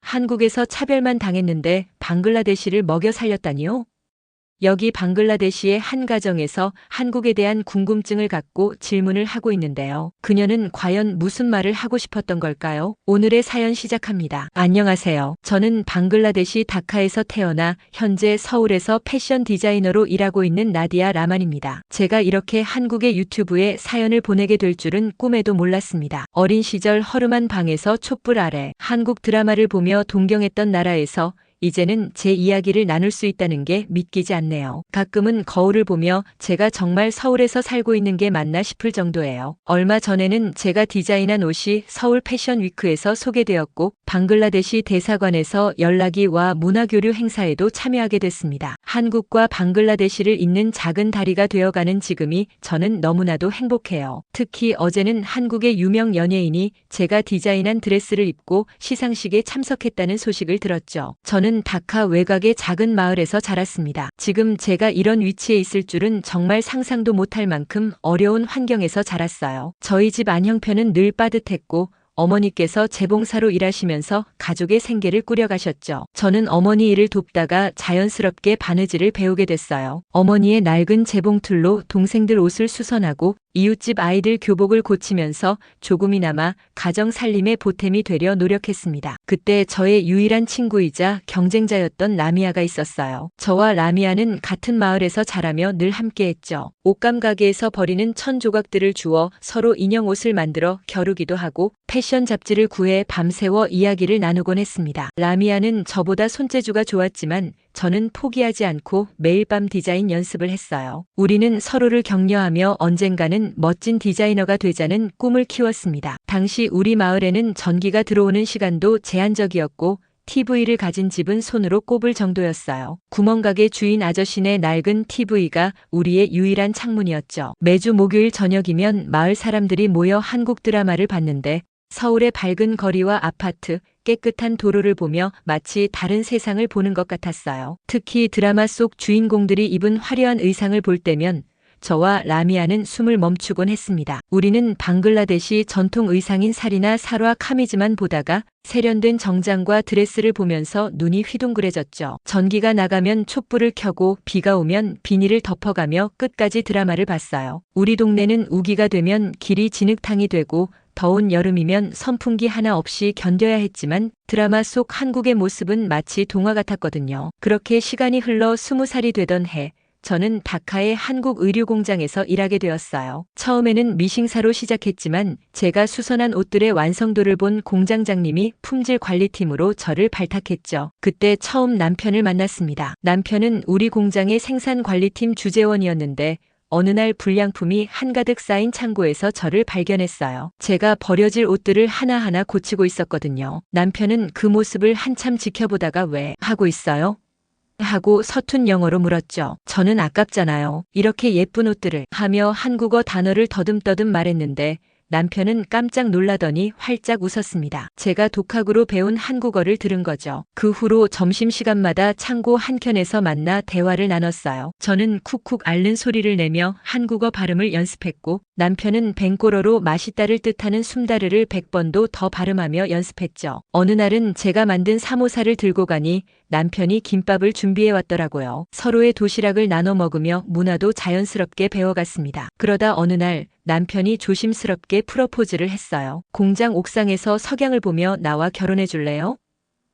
한국에서 차별만 당했는데 방글라데시를 먹여 살렸다니요? 여기 방글라데시의 한 가정에서 한국에 대한 궁금증을 갖고 질문을 하고 있는데요. 그녀는 과연 무슨 말을 하고 싶었던 걸까요? 오늘의 사연 시작합니다. 안녕하세요. 저는 방글라데시 다카에서 태어나 현재 서울에서 패션 디자이너로 일하고 있는 나디아 라만입니다. 제가 이렇게 한국의 유튜브에 사연을 보내게 될 줄은 꿈에도 몰랐습니다. 어린 시절 허름한 방에서 촛불 아래 한국 드라마를 보며 동경했던 나라에서 이제는 제 이야기를 나눌 수 있다는 게 믿기지 않네요. 가끔은 거울을 보며 제가 정말 서울에서 살고 있는 게 맞나 싶을 정도예요. 얼마 전에는 제가 디자인한 옷이 서울 패션 위크에서 소개되었고 방글라데시 대사관에서 연락이 와 문화교류 행사에도 참여하게 됐습니다. 한국과 방글라데시를 잇는 작은 다리가 되어가는 지금이 저는 너무나도 행복해요. 특히 어제는 한국의 유명 연예인이 제가 디자인한 드레스를 입고 시상식에 참석했다는 소식을 들었죠. 저는 다카 외곽의 작은 마을에서 자랐습니다. 지금 제가 이런 위치에 있을 줄은 정말 상상도 못할 만큼 어려운 환경에서 자랐어요. 저희 집 안형편은 늘 빠듯했고 어머니께서 재봉사로 일하시면서 가족의 생계를 꾸려가셨죠. 저는 어머니 일을 돕다가 자연스럽게 바느질을 배우게 됐어요. 어머니의 낡은 재봉틀로 동생들 옷을 수선하고 이웃집 아이들 교복을 고치면서 조금이나마 가정 살림의 보탬이 되려 노력했습니다. 그때 저의 유일한 친구이자 경쟁자였던 라미아가 있었어요. 저와 라미아는 같은 마을에서 자라며 늘 함께했죠. 옷감 가게에서 버리는 천 조각들을 주워 서로 인형 옷을 만들어 겨루기도 하고 패션 잡지를 구해 밤새워 이야기를 나누곤 했습니다. 라미아는 저보다 손재주가 좋았지만 저는 포기하지 않고 매일 밤 디자인 연습을 했어요. 우리는 서로를 격려하며 언젠가는 멋진 디자이너가 되자는 꿈을 키웠습니다. 당시 우리 마을에는 전기가 들어오는 시간도 제한적이었고 TV를 가진 집은 손으로 꼽을 정도였어요. 구멍가게 주인 아저씨네 낡은 TV가 우리의 유일한 창문이었죠. 매주 목요일 저녁이면 마을 사람들이 모여 한국 드라마를 봤는데 서울의 밝은 거리와 아파트, 깨끗한 도로를 보며 마치 다른 세상을 보는 것 같았어요. 특히 드라마 속 주인공들이 입은 화려한 의상을 볼 때면 저와 라미아는 숨을 멈추곤 했습니다. 우리는 방글라데시 전통 의상인 사리나 살화 카미즈만 보다가 세련된 정장과 드레스를 보면서 눈이 휘둥그레졌죠. 전기가 나가면 촛불을 켜고 비가 오면 비닐을 덮어가며 끝까지 드라마를 봤어요. 우리 동네는 우기가 되면 길이 진흙탕이 되고 더운 여름이면 선풍기 하나 없이 견뎌야 했지만 드라마 속 한국의 모습은 마치 동화 같았거든요. 그렇게 시간이 흘러 20살이 되던 해 저는 다카의 한국 의류 공장에서 일하게 되었어요. 처음에는 미싱사로 시작했지만 제가 수선한 옷들의 완성도를 본 공장장님이 품질 관리팀으로 저를 발탁했죠. 그때 처음 남편을 만났습니다. 남편은 우리 공장의 생산 관리팀 주재원이었는데 어느 날 불량품이 한가득 쌓인 창고에서 저를 발견했어요. 제가 버려질 옷들을 하나하나 고치고 있었거든요. 남편은 그 모습을 한참 지켜보다가 왜 하고 있어요? 하고 서툰 영어로 물었죠. 저는 아깝잖아요. 이렇게 예쁜 옷들을 하며 한국어 단어를 더듬더듬 말했는데 남편은 깜짝 놀라더니 활짝 웃었습니다. 제가 독학으로 배운 한국어를 들은 거죠. 그 후로 점심시간마다 창고 한켠에서 만나 대화를 나눴어요. 저는 쿡쿡 앓는 소리를 내며 한국어 발음을 연습했고 남편은 벵꼬로로 맛있다를 뜻하는 숨다르를 100번도 더 발음하며 연습했죠. 어느 날은 제가 만든 사모사를 들고 가니 남편이 김밥을 준비해 왔더라고요. 서로의 도시락을 나눠 먹으며 문화도 자연스럽게 배워갔습니다. 그러다 어느 날 남편이 조심스럽게 프러포즈를 했어요. 공장 옥상에서 석양을 보며 나와 결혼해 줄래요?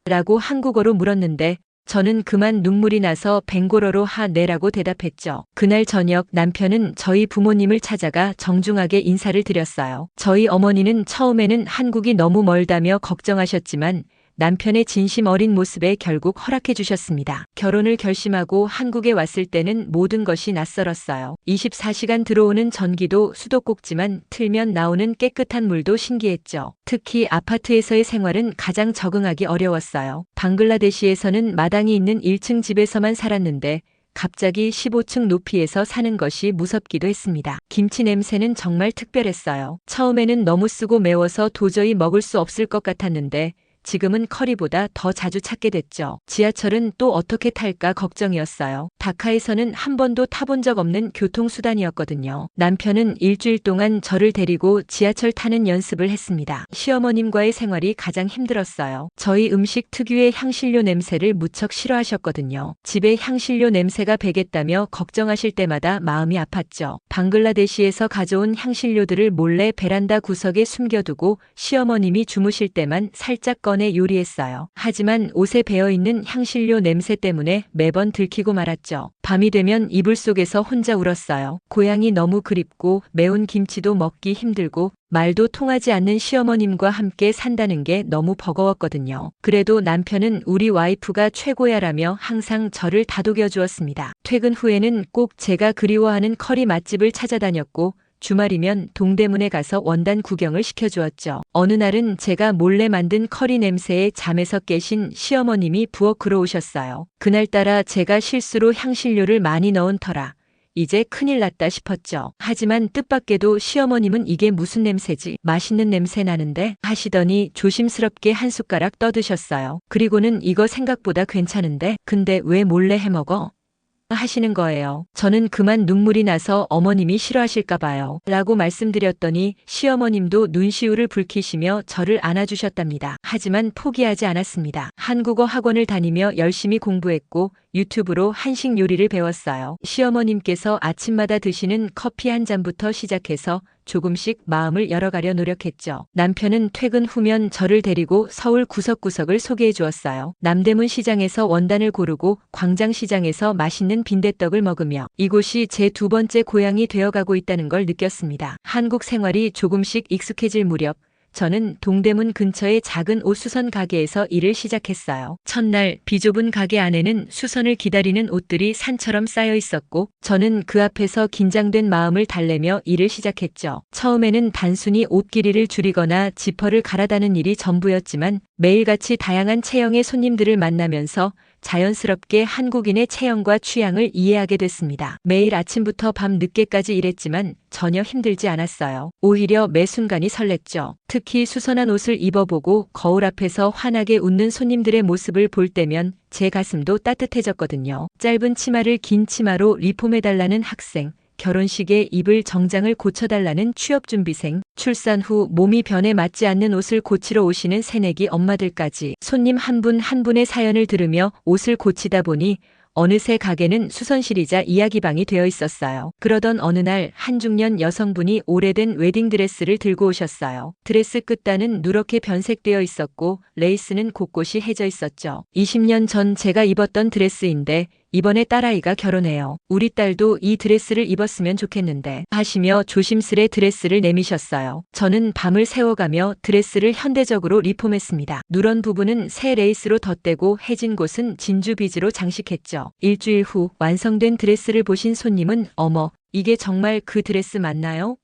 라고 한국어로 물었는데 저는 그만 눈물이 나서 벵고로로 네라고 대답했죠. 그날 저녁 남편은 저희 부모님을 찾아가 정중하게 인사를 드렸어요. 저희 어머니는 처음에는 한국이 너무 멀다며 걱정하셨지만 남편의 진심 어린 모습에 결국 허락해 주셨습니다. 결혼을 결심하고 한국에 왔을 때는 모든 것이 낯설었어요. 24시간 들어오는 전기도 수도꼭지만 틀면 나오는 깨끗한 물도 신기했죠. 특히 아파트에서의 생활은 가장 적응하기 어려웠어요. 방글라데시에서는 마당이 있는 1층 집에서만 살았는데 갑자기 15층 높이에서 사는 것이 무섭기도 했습니다. 김치 냄새는 정말 특별했어요. 처음에는 너무 쓰고 매워서 도저히 먹을 수 없을 것 같았는데 지금은 커리보다 더 자주 찾게 됐죠. 지하철은 또 어떻게 탈까 걱정이었어요. 다카에서는 한 번도 타본 적 없는 교통수단이었거든요. 남편은 일주일 동안 저를 데리고 지하철 타는 연습을 했습니다. 시어머님과의 생활이 가장 힘들었어요. 저희 음식 특유의 향신료 냄새를 무척 싫어하셨거든요. 집에 향신료 냄새가 배겠다며 걱정하실 때마다 마음이 아팠죠. 방글라데시에서 가져온 향신료들을 몰래 베란다 구석에 숨겨두고 시어머님이 주무실 때만 살짝 꺼내 요리했어요. 하지만 옷에 배어있는 향신료 냄새 때문에 매번 들키고 말았죠. 밤이 되면 이불 속에서 혼자 울었어요. 고향이 너무 그립고 매운 김치도 먹기 힘들고 말도 통하지 않는 시어머님과 함께 산다는 게 너무 버거웠거든요. 그래도 남편은 우리 와이프가 최고야라며 항상 저를 다독여 주었습니다. 퇴근 후에는 꼭 제가 그리워하는 커리 맛집을 찾아다녔고 주말이면 동대문에 가서 원단 구경을 시켜주었죠. 어느 날은 제가 몰래 만든 커리 냄새에 잠에서 깨신 시어머님이 부엌 들어오셨어요. 그날따라 제가 실수로 향신료를 많이 넣은 터라 이제 큰일 났다 싶었죠. 하지만 뜻밖에도 시어머님은 이게 무슨 냄새지? 맛있는 냄새 나는데? 하시더니 조심스럽게 한 숟가락 떠드셨어요. 그리고는 이거 생각보다 괜찮은데? 근데 왜 몰래 해먹어? 하시는 거예요. 저는 그만 눈물이 나서 어머님이 싫어하실까 봐요. 라고 말씀드렸더니 시어머님도 눈시울을 붉히시며 저를 안아주셨답니다. 하지만 포기하지 않았습니다. 한국어 학원을 다니며 열심히 공부했고 유튜브로 한식 요리를 배웠어요. 시어머님께서 아침마다 드시는 커피 한 잔부터 시작해서 조금씩 마음을 열어가려 노력했죠. 남편은 퇴근 후면 저를 데리고 서울 구석구석을 소개해 주었어요. 남대문 시장에서 원단을 고르고 광장시장에서 맛있는 빈대떡을 먹으며 이곳이 제 두 번째 고향이 되어가고 있다는 걸 느꼈습니다. 한국 생활이 조금씩 익숙해질 무렵 저는 동대문 근처의 작은 옷 수선 가게에서 일을 시작했어요. 첫날 비좁은 가게 안에는 수선을 기다리는 옷들이 산처럼 쌓여 있었고 저는 그 앞에서 긴장된 마음을 달래며 일을 시작했죠. 처음에는 단순히 옷 길이를 줄이거나 지퍼를 갈아다는 일이 전부였지만 매일같이 다양한 체형의 손님들을 만나면서 자연스럽게 한국인의 체형과 취향을 이해하게 됐습니다. 매일 아침부터 밤 늦게까지 일했지만 전혀 힘들지 않았어요. 오히려 매 순간이 설렜죠. 특히 수선한 옷을 입어보고 거울 앞에서 환하게 웃는 손님들의 모습을 볼 때면 제 가슴도 따뜻해졌거든요. 짧은 치마를 긴 치마로 리폼해달라는 학생, 결혼식에 입을 정장을 고쳐달라는 취업준비생, 출산 후 몸이 변에 맞지 않는 옷을 고치러 오시는 새내기 엄마들까지 손님 한 분 한 분의 사연을 들으며 옷을 고치다 보니 어느새 가게는 수선실이자 이야기방이 되어 있었어요. 그러던 어느 날 한중년 여성분이 오래된 웨딩드레스를 들고 오셨어요. 드레스 끝단은 누렇게 변색되어 있었고 레이스는 곳곳이 해져 있었죠. 20년 전 제가 입었던 드레스인데 이번에 딸아이가 결혼해요. 우리 딸도 이 드레스를 입었으면 좋겠는데 하시며 조심스레 드레스를 내미셨어요. 저는 밤을 새워가며 드레스를 현대적으로 리폼했습니다. 누런 부분은 새 레이스로 덧대고 해진 곳은 진주 비즈로 장식했죠. 일주일 후 완성된 드레스를 보신 손님은 어머, 이게 정말 그 드레스 맞나요?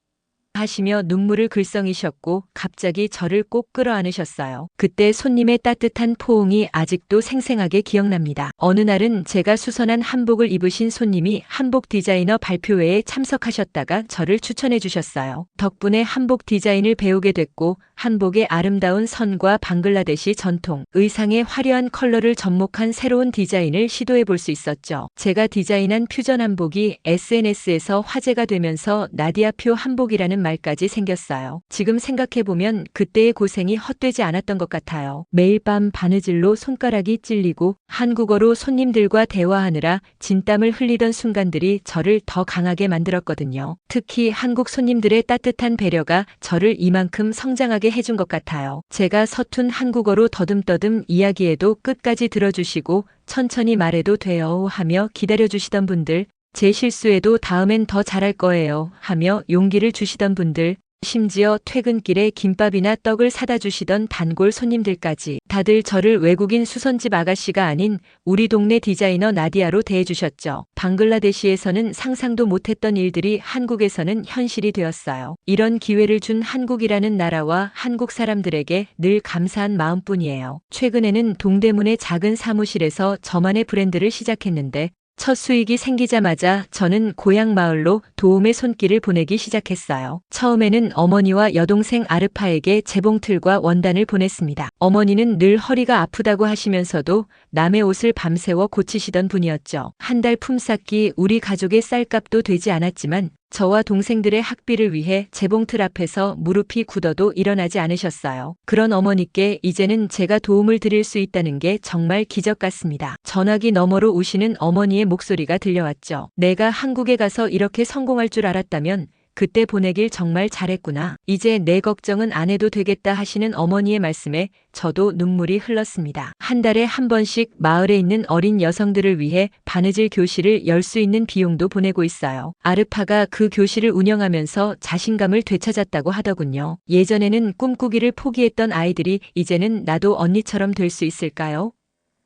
하시며 눈물을 글썽이셨고 갑자기 저를 꼭 끌어안으셨어요. 그때 손님의 따뜻한 포옹이 아직도 생생하게 기억납니다. 어느 날은 제가 수선한 한복을 입으신 손님이 한복 디자이너 발표회에 참석하셨다가 저를 추천해 주셨어요. 덕분에 한복 디자인을 배우게 됐고 한복의 아름다운 선과 방글라데시 전통, 의상의 화려한 컬러를 접목한 새로운 디자인을 시도해 볼 수 있었죠. 제가 디자인한 퓨전 한복이 SNS에서 화제가 되면서 나디아표 한복이라는 말까지 생겼어요. 지금 생각해보면 그때의 고생이 헛되지 않았던 것 같아요. 매일 밤 바느질로 손가락이 찔리고 한국어로 손님들과 대화하느라 진땀을 흘리던 순간들이 저를 더 강하게 만들었거든요. 특히 한국 손님들의 따뜻한 배려가 저를 이만큼 성장하게 해준 것 같아요. 제가 서툰 한국어로 더듬더듬 이야기해도 끝까지 들어주시고 천천히 말해도 돼요 하며 기다려주시던 분들, 제 실수에도 다음엔 더 잘할 거예요 하며 용기를 주시던 분들, 심지어 퇴근길에 김밥이나 떡을 사다 주시던 단골 손님들까지 다들 저를 외국인 수선집 아가씨가 아닌 우리 동네 디자이너 나디아로 대해주셨죠. 방글라데시에서는 상상도 못했던 일들이 한국에서는 현실이 되었어요. 이런 기회를 준 한국이라는 나라와 한국 사람들에게 늘 감사한 마음뿐이에요. 최근에는 동대문의 작은 사무실에서 저만의 브랜드를 시작했는데 첫 수익이 생기자마자 저는 고향 마을로 도움의 손길을 보내기 시작했어요. 처음에는 어머니와 여동생 아르파에게 재봉틀과 원단을 보냈습니다. 어머니는 늘 허리가 아프다고 하시면서도 남의 옷을 밤새워 고치시던 분이었죠. 한 달 품삯기 우리 가족의 쌀값도 되지 않았지만 저와 동생들의 학비를 위해 재봉틀 앞에서 무릎이 굳어도 일어나지 않으셨어요. 그런 어머니께 이제는 제가 도움을 드릴 수 있다는 게 정말 기적 같습니다. 전화기 너머로 우시는 어머니의 목소리가 들려왔죠. 내가 한국에 가서 이렇게 성공할 줄 알았다면 그때 보내길 정말 잘했구나. 이제 내 걱정은 안 해도 되겠다 하시는 어머니의 말씀에 저도 눈물이 흘렀습니다. 한 달에 한 번씩 마을에 있는 어린 여성들을 위해 바느질 교실을 열 수 있는 비용도 보내고 있어요. 아르파가 그 교실을 운영하면서 자신감을 되찾았다고 하더군요. 예전에는 꿈꾸기를 포기했던 아이들이 이제는 나도 언니처럼 될 수 있을까요?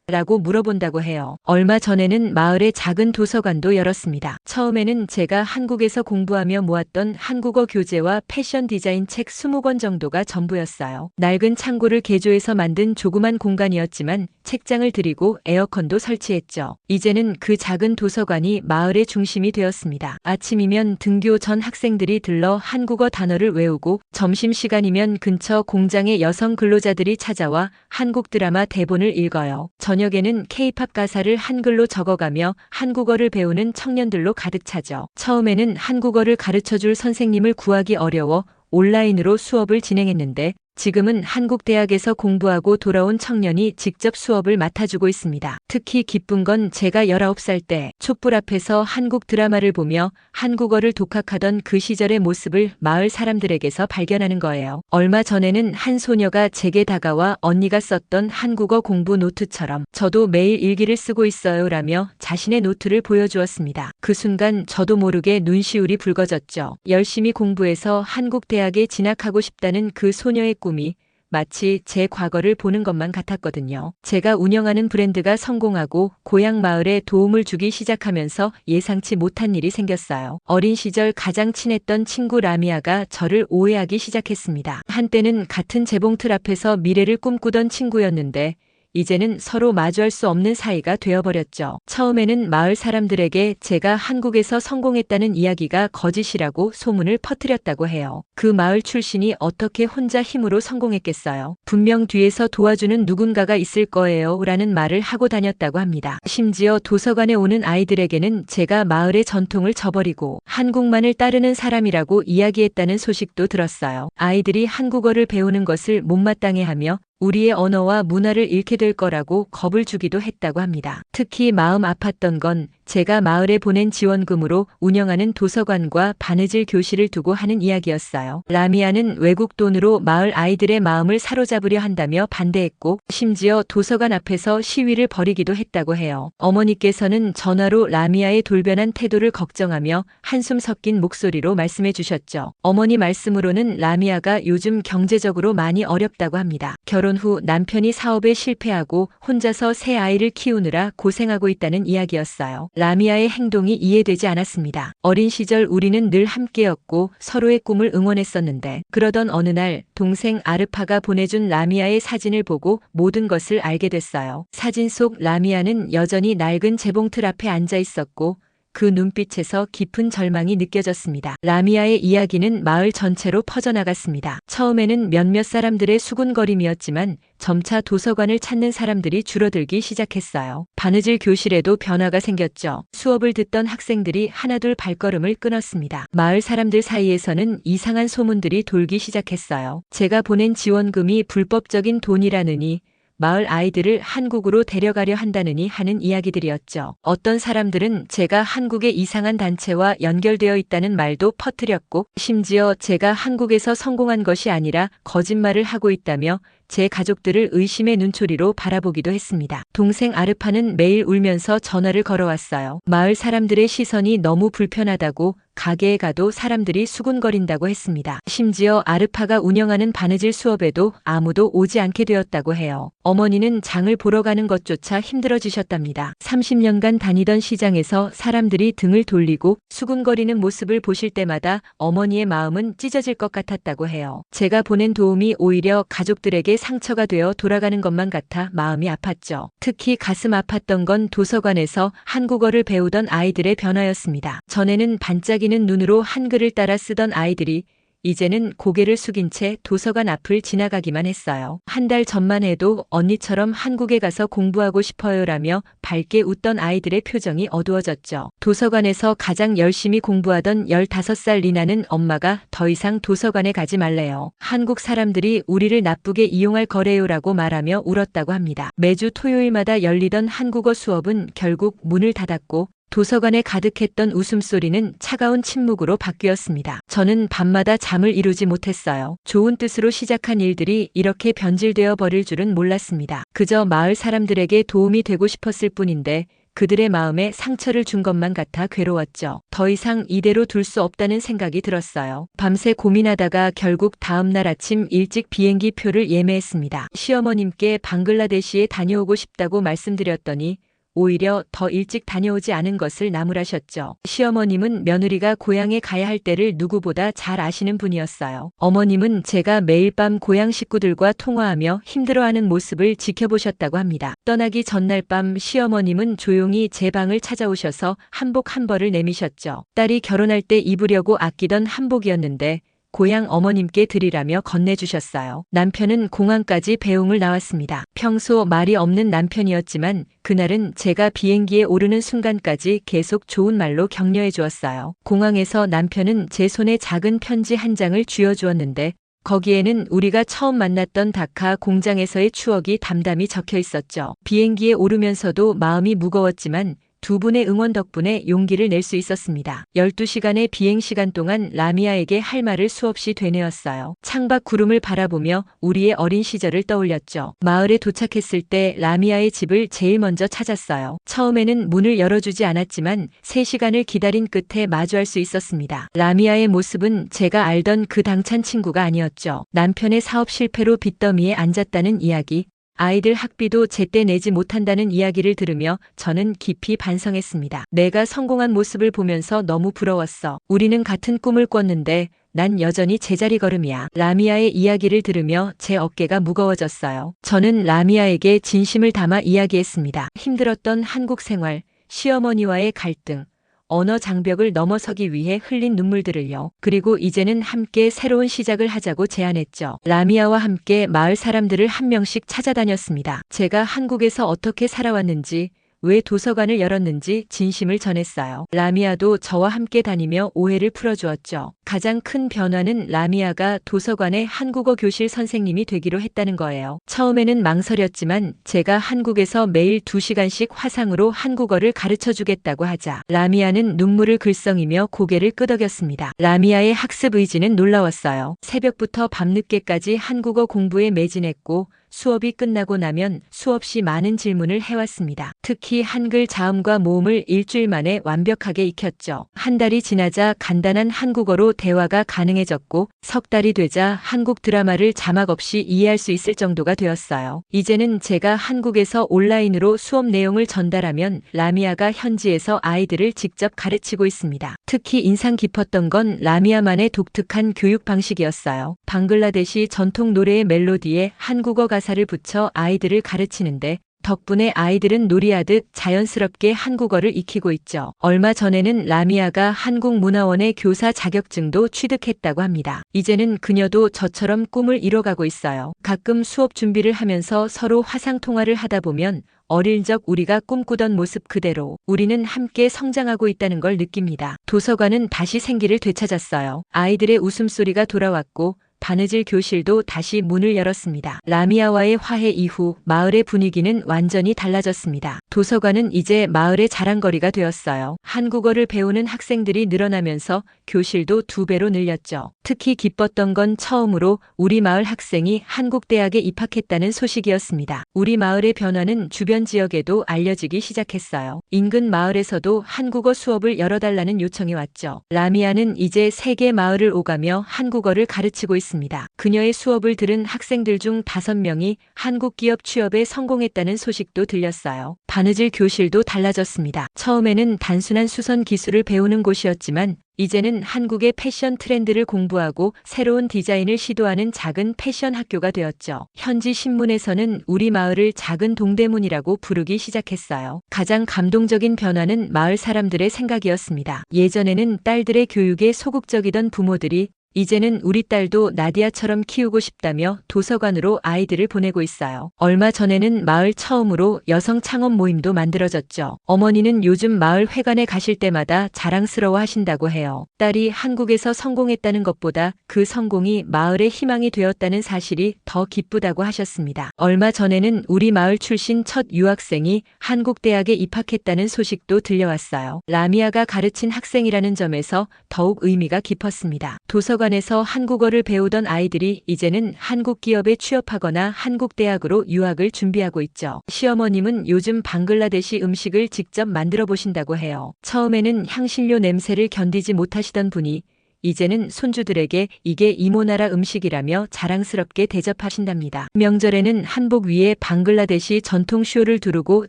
라고 물어본다고 해요. 얼마 전에는 마을에 작은 도서관도 열었습니다. 처음에는 제가 한국에서 공부하며 모았던 한국어 교재와 패션 디자인 책 20권 정도가 전부였어요. 낡은 창고를 개조해서 만든 조그만 공간이었지만 책장을 들이고 에어컨도 설치했죠. 이제는 그 작은 도서관이 마을의 중심이 되었습니다. 아침이면 등교 전 학생들이 들러 한국어 단어를 외우고 점심시간이면 근처 공장의 여성 근로자들이 찾아와 한국 드라마 대본을 읽어요. 저녁에는 K-팝 가사를 한글로 적어가며 한국어를 배우는 청년들로 가득 차죠. 처음에는 한국어를 가르쳐줄 선생님을 구하기 어려워 온라인으로 수업을 진행했는데 지금은 한국 대학에서 공부하고 돌아온 청년이 직접 수업을 맡아주고 있습니다. 특히 기쁜 건 제가 19살 때 촛불 앞에서 한국 드라마를 보며 한국어를 독학하던 그 시절의 모습을 마을 사람들에게서 발견하는 거예요. 얼마 전에는 한 소녀가 제게 다가와 언니가 썼던 한국어 공부 노트처럼 저도 매일 일기를 쓰고 있어요 라며 자신의 노트를 보여주었습니다. 그 순간 저도 모르게 눈시울이 붉어졌죠. 열심히 공부해서 한국 대학에 진학하고 싶다는 그 소녀의 꿈이 마치 제 과거를 보는 것만 같았거든요. 제가 운영하는 브랜드가 성공하고 고향 마을에 도움을 주기 시작하면서 예상치 못한 일이 생겼어요. 어린 시절 가장 친했던 친구 라미아가 저를 오해하기 시작했습니다. 한때는 같은 재봉틀 앞에서 미래를 꿈꾸던 친구였는데 이제는 서로 마주할 수 없는 사이가 되어버렸죠. 처음에는 마을 사람들에게 제가 한국에서 성공했다는 이야기가 거짓이라고 소문을 퍼뜨렸다고 해요. 그 마을 출신이 어떻게 혼자 힘으로 성공했겠어요. 분명 뒤에서 도와주는 누군가가 있을 거예요 라는 말을 하고 다녔다고 합니다. 심지어 도서관에 오는 아이들에게는 제가 마을의 전통을 저버리고 한국만을 따르는 사람이라고 이야기했다는 소식도 들었어요. 아이들이 한국어를 배우는 것을 못마땅해하며 우리의 언어와 문화를 잃게 될 거라고 겁을 주기도 했다고 합니다. 특히 마음 아팠던 건 제가 마을에 보낸 지원금으로 운영하는 도서관과 바느질 교실을 두고 하는 이야기였어요. 라미아는 외국 돈으로 마을 아이들의 마음을 사로잡으려 한다며 반대했고 심지어 도서관 앞에서 시위를 벌이기도 했다고 해요. 어머니께서는 전화로 라미아의 돌변한 태도를 걱정하며 한숨 섞인 목소리로 말씀해 주셨죠. 어머니 말씀으로는 라미아가 요즘 경제적으로 많이 어렵다고 합니다. 결혼 후 남편이 사업에 실패하고 혼자서 새 아이를 키우느라 고생하고 있다는 이야기였어요. 라미아의 행동이 이해되지 않았습니다. 어린 시절 우리는 늘 함께였고 서로의 꿈을 응원했었는데 그러던 어느 날 동생 아르파가 보내준 라미아의 사진을 보고 모든 것을 알게 됐어요. 사진 속 라미아는 여전히 낡은 재봉틀 앞에 앉아 있었고 그 눈빛에서 깊은 절망이 느껴졌습니다. 라미아의 이야기는 마을 전체로 퍼져나갔습니다. 처음에는 몇몇 사람들의 수군거림이었지만 점차 도서관을 찾는 사람들이 줄어들기 시작했어요. 바느질 교실에도 변화가 생겼죠. 수업을 듣던 학생들이 하나둘 발걸음을 끊었습니다. 마을 사람들 사이에서는 이상한 소문들이 돌기 시작했어요. 제가 보낸 지원금이 불법적인 돈이라느니 마을 아이들을 한국으로 데려가려 한다느니 하는 이야기들이었죠. 어떤 사람들은 제가 한국의 이상한 단체와 연결되어 있다는 말도 퍼뜨렸고 심지어 제가 한국에서 성공한 것이 아니라 거짓말을 하고 있다며 제 가족들을 의심의 눈초리로 바라보기도 했습니다. 동생 아르파는 매일 울면서 전화를 걸어왔어요. 마을 사람들의 시선이 너무 불편하다고 가게에 가도 사람들이 수군거린다고 했습니다. 심지어 아르파가 운영하는 바느질 수업에도 아무도 오지 않게 되었다고 해요. 어머니는 장을 보러 가는 것조차 힘들어지셨답니다. 30년간 다니던 시장에서 사람들이 등을 돌리고 수군거리는 모습을 보실 때마다 어머니의 마음은 찢어질 것 같았다고 해요. 제가 보낸 도움이 오히려 가족들에게 상처가 되어 돌아가는 것만 같아 마음이 아팠죠. 특히 가슴 아팠던 건 도서관에서 한국어를 배우던 아이들의 변화였습니다. 전에는 반짝이는 눈으로 한글을 따라 쓰던 아이들이 이제는 고개를 숙인 채 도서관 앞을 지나가기만 했어요. 한 달 전만 해도 언니처럼 한국에 가서 공부하고 싶어요라며 밝게 웃던 아이들의 표정이 어두워졌죠. 도서관에서 가장 열심히 공부하던 15살 리나는 엄마가 더 이상 도서관에 가지 말래요. 한국 사람들이 우리를 나쁘게 이용할 거래요라고 말하며 울었다고 합니다. 매주 토요일마다 열리던 한국어 수업은 결국 문을 닫았고 도서관에 가득했던 웃음소리는 차가운 침묵으로 바뀌었습니다. 저는 밤마다 잠을 이루지 못했어요. 좋은 뜻으로 시작한 일들이 이렇게 변질되어 버릴 줄은 몰랐습니다. 그저 마을 사람들에게 도움이 되고 싶었을 뿐인데 그들의 마음에 상처를 준 것만 같아 괴로웠죠. 더 이상 이대로 둘 수 없다는 생각이 들었어요. 밤새 고민하다가 결국 다음 날 아침 일찍 비행기 표를 예매했습니다. 시어머님께 방글라데시에 다녀오고 싶다고 말씀드렸더니 오히려 더 일찍 다녀오지 않은 것을 나무라셨죠. 시어머님은 며느리가 고향에 가야 할 때를 누구보다 잘 아시는 분이었어요. 어머님은 제가 매일 밤 고향 식구들과 통화하며 힘들어하는 모습을 지켜보셨다고 합니다. 떠나기 전날 밤 시어머님은 조용히 제 방을 찾아오셔서 한복 한 벌을 내미셨죠. 딸이 결혼할 때 입으려고 아끼던 한복이었는데 고향 어머님께 드리라며 건네주셨어요. 남편은 공항까지 배웅을 나왔습니다. 평소 말이 없는 남편이었지만 그날은 제가 비행기에 오르는 순간까지 계속 좋은 말로 격려해 주었어요. 공항에서 남편은 제 손에 작은 편지 한 장을 쥐어주었는데 거기에는 우리가 처음 만났던 다카 공장에서의 추억이 담담히 적혀 있었죠. 비행기에 오르면서도 마음이 무거웠지만 두 분의 응원 덕분에 용기를 낼 수 있었습니다. 12시간의 비행 시간 동안 라미아에게 할 말을 수없이 되뇌었어요. 창밖 구름을 바라보며 우리의 어린 시절을 떠올렸죠. 마을에 도착했을 때 라미아의 집을 제일 먼저 찾았어요. 처음에는 문을 열어주지 않았지만 3시간을 기다린 끝에 마주할 수 있었습니다. 라미아의 모습은 제가 알던 그 당찬 친구가 아니었죠. 남편의 사업 실패로 빚더미에 앉았다는 이야기, 아이들 학비도 제때 내지 못한다는 이야기를 들으며 저는 깊이 반성했습니다. 내가 성공한 모습을 보면서 너무 부러웠어. 우리는 같은 꿈을 꿨는데 난 여전히 제자리 걸음이야. 라미아의 이야기를 들으며 제 어깨가 무거워졌어요. 저는 라미아에게 진심을 담아 이야기했습니다. 힘들었던 한국 생활, 시어머니와의 갈등, 언어 장벽을 넘어서기 위해 흘린 눈물들을요. 그리고 이제는 함께 새로운 시작을 하자고 제안했죠. 라미아와 함께 마을 사람들을 한 명씩 찾아다녔습니다. 제가 한국에서 어떻게 살아왔는지, 왜 도서관을 열었는지 진심을 전했어요. 라미아도 저와 함께 다니며 오해를 풀어주었죠. 가장 큰 변화는 라미아가 도서관의 한국어 교실 선생님이 되기로 했다는 거예요. 처음에는 망설였지만 제가 한국에서 매일 2시간씩 화상으로 한국어를 가르쳐주겠다고 하자 라미아는 눈물을 글썽이며 고개를 끄덕였습니다. 라미아의 학습 의지는 놀라웠어요. 새벽부터 밤늦게까지 한국어 공부에 매진했고 수업이 끝나고 나면 수없이 많은 질문을 해왔습니다. 특히 한글 자음과 모음을 일주일 만에 완벽하게 익혔죠. 한 달이 지나자 간단한 한국어로 대화가 가능해졌고 석 달이 되자 한국 드라마를 자막 없이 이해할 수 있을 정도가 되었어요. 이제는 제가 한국에서 온라인으로 수업 내용을 전달하면 라미아가 현지에서 아이들을 직접 가르치고 있습니다. 특히 인상 깊었던 건 라미아만의 독특한 교육 방식이었어요. 방글라데시 전통 노래의 멜로디에 한국어 가사를 붙여 아이들을 가르치는데 덕분에 아이들은 놀이하듯 자연스럽게 한국어를 익히고 있죠. 얼마 전에는 라미아가 한국문화원의 교사 자격증도 취득했다고 합니다. 이제는 그녀도 저처럼 꿈을 이뤄가고 있어요. 가끔 수업 준비를 하면서 서로 화상통화를 하다 보면 어릴 적 우리가 꿈꾸던 모습 그대로 우리는 함께 성장하고 있다는 걸 느낍니다. 도서관은 다시 생기를 되찾았어요. 아이들의 웃음소리가 돌아왔고 바느질 교실도 다시 문을 열었습니다. 라미아와의 화해 이후 마을의 분위기는 완전히 달라졌습니다. 도서관은 이제 마을의 자랑거리가 되었어요. 한국어를 배우는 학생들이 늘어나면서 교실도 2배로 늘렸죠. 특히 기뻤던 건 처음으로 우리 마을 학생이 한국대학에 입학했다는 소식이었습니다. 우리 마을의 변화는 주변 지역에도 알려지기 시작했어요. 인근 마을에서도 한국어 수업을 열어달라는 요청이 왔죠. 라미아는 이제 세계 마을을 오가며 한국어를 가르치고 있습니다. 그녀의 수업을 들은 학생들 중 5명이 한국 기업 취업에 성공했다는 소식도 들렸어요. 바느질 교실도 달라졌습니다. 처음에는 단순한 수선 기술을 배우는 곳이었지만 이제는 한국의 패션 트렌드를 공부하고 새로운 디자인을 시도하는 작은 패션 학교가 되었죠. 현지 신문에서는 우리 마을을 작은 동대문이라고 부르기 시작했어요. 가장 감동적인 변화는 마을 사람들의 생각이었습니다. 예전에는 딸들의 교육에 소극적이던 부모들이 이제는 우리 딸도 나디아처럼 키우고 싶다며 도서관으로 아이들을 보내고 있어요. 얼마 전에는 마을 처음으로 여성 창업 모임도 만들어졌죠. 어머니는 요즘 마을 회관에 가실 때마다 자랑스러워 하신다고 해요. 딸이 한국에서 성공했다는 것보다 그 성공이 마을의 희망이 되었다는 사실이 더 기쁘다고 하셨습니다. 얼마 전에는 우리 마을 출신 첫 유학생이 한국 대학에 입학했다는 소식도 들려왔어요. 라미아가 가르친 학생이라는 점에서 더욱 의미가 깊었습니다. 도서관에서 한국어를 배우던 아이들이 이제는 한국 기업에 취업하거나 한국 대학으로 유학을 준비하고 있죠. 시어머님은 요즘 방글라데시 음식을 직접 만들어 보신다고 해요. 처음에는 향신료 냄새를 견디지 못하시던 분이 이제는 손주들에게 이게 이모 나라 음식이라며 자랑스럽게 대접하신답니다. 명절에는 한복 위에 방글라데시 전통 쇼를 두르고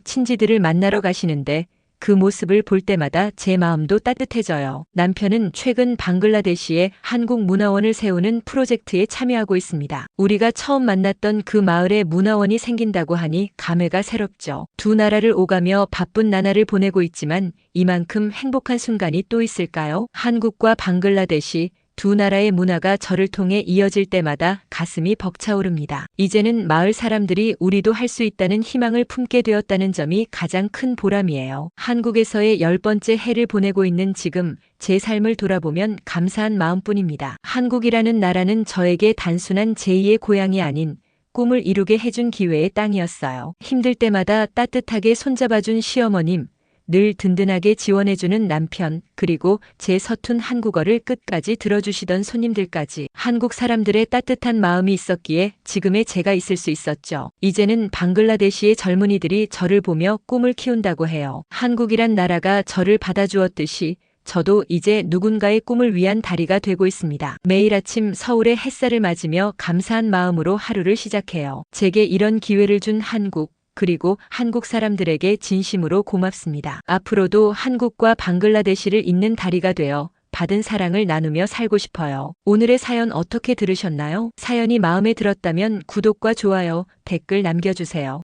친지들을 만나러 가시는데 그 모습을 볼 때마다 제 마음도 따뜻해져요. 남편은 최근 방글라데시에 한국 문화원을 세우는 프로젝트에 참여하고 있습니다. 우리가 처음 만났던 그 마을에 문화원이 생긴다고 하니 감회가 새롭죠. 두 나라를 오가며 바쁜 나날을 보내고 있지만 이만큼 행복한 순간이 또 있을까요? 한국과 방글라데시 두 나라의 문화가 저를 통해 이어질 때마다 가슴이 벅차오릅니다. 이제는 마을 사람들이 우리도 할 수 있다는 희망을 품게 되었다는 점이 가장 큰 보람이에요. 한국에서의 10번째 해를 보내고 있는 지금 제 삶을 돌아보면 감사한 마음뿐입니다. 한국이라는 나라는 저에게 단순한 제2의 고향이 아닌 꿈을 이루게 해준 기회의 땅이었어요. 힘들 때마다 따뜻하게 손잡아준 시어머님, 늘 든든하게 지원해주는 남편, 그리고 제 서툰 한국어를 끝까지 들어주시던 손님들까지 한국 사람들의 따뜻한 마음이 있었기에 지금의 제가 있을 수 있었죠. 이제는 방글라데시의 젊은이들이 저를 보며 꿈을 키운다고 해요. 한국이란 나라가 저를 받아주었듯이 저도 이제 누군가의 꿈을 위한 다리가 되고 있습니다. 매일 아침 서울의 햇살을 맞으며 감사한 마음으로 하루를 시작해요. 제게 이런 기회를 준 한국, 그리고 한국 사람들에게 진심으로 고맙습니다. 앞으로도 한국과 방글라데시를 잇는 다리가 되어 받은 사랑을 나누며 살고 싶어요. 오늘의 사연 어떻게 들으셨나요? 사연이 마음에 들었다면 구독과 좋아요, 댓글 남겨주세요.